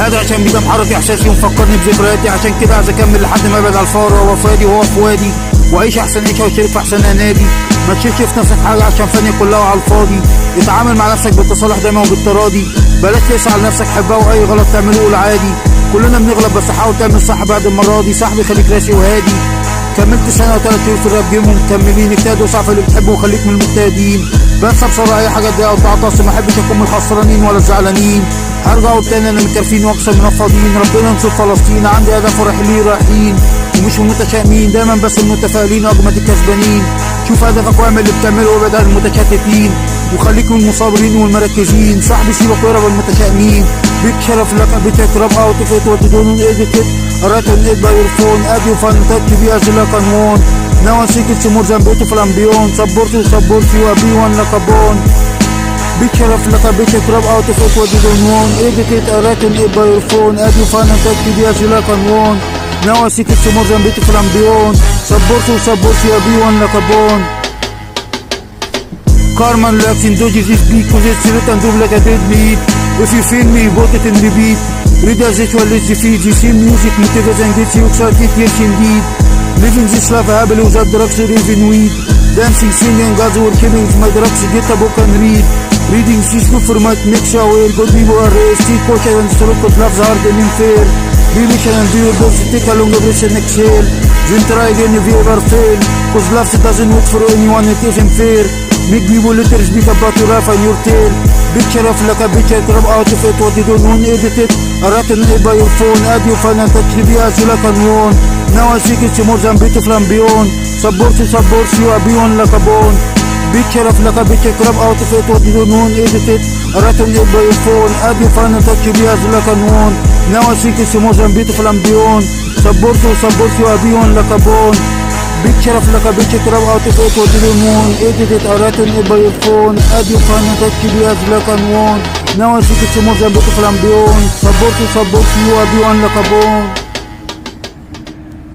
هذا عشان بيبقى محرك احساسي ومفكرني بذكرياتي، عشان كده عايز اكمل لحد ما ابعد على الفار وهو فادي وهو في وادي، واعيش احسن عيشه واشترك في احسن انادي. ما تشيلش في نفسك حاجه عشان فاني كلها على الفاضي. اتعامل مع نفسك بالتصالح دايما وبالتراضي، بلاش تسعى لنفسك حبها واي غلط تعمله قول عادي. كلنا بنغلط بس حاول تعمل صح بعد المره دي. صاحبي خليك راسي وهادي. كملت سنه و3 شهور في الراب جيم ومكملين، اجتهدوا صح في اللي بتحبه وخليك من المجتهدين. بنسى بسرعه اي حاجه تضايق او تعطس، ما احبش اكون من الخسرانين ولا الزعلانين. هرجع اقول تاني انا متكرفين واكثر من الفاضيين. ربنا ينصر فلسطين، عندي هدف ورايحين رايحين ومش المتشائمين، دايما بس المتفائلين واجمد الكسبانين. شوف هدفك واعمل اللي بتعمله وابعد عن المتشتتين، وخليك من المصابرين والمركزين. صاحبي سيبك واقرب المتشائمين. بيك شرف لك بيتك راب اوت فيت وتدون ايديت اراتن ايد باي فون ادي فان تاتش بي از لا كانون ناو سيكت مور ذان بيوتيفول امبيون سبورت يو ابي وان لكابون. بيك شرف لك بيتك راب اوت فيت وتدون ايديت اراتن ايد باي فون ادي فان تاتش بي از لا كانون ناو سيكت مور ذان بيوتيفول امبيون سبورت يو ابي وان لكابون. Carmen lurks in dodges this beat, cause it's written and do like a dead beat. If you feel me, vote it and repeat. Read as it well as the feed. You see music motivates and gets you excited, yes indeed. Living this life happily without drugs or even weed. Dancing, singing, God's word killing is my drugs. Get a book and read. Reading is good for my make sure where good people are raised. Take caution and stroke, cause love's hard and unfair. Be patient and do your best to take a longer breath and exhale. Then try again if you ever fail, cause love doesn't wait for anyone, it isn't fair. Make people later speak about your life and your tale. Picture of like a picture, grab out of it what you don't want, edit it. I written it by your phone, add your fun and touch the as you like and want. Now I think it's more than beautiful and beyond. Support you, are beyond like a bone. Picture of like a picture, grab out of it what you don't want, edit it. I written it by your phone, add your fun and touch the as you like and want. Now I think it's more than beautiful and beyond. Support you, are beyond like a bone. Picture of like a picture, grab out of it what you don't want, edit it, I written it by your phone, add your fun and touch the as you like and want. Now I think it's more than beautiful and beyond. Support you, are beyond like a bone.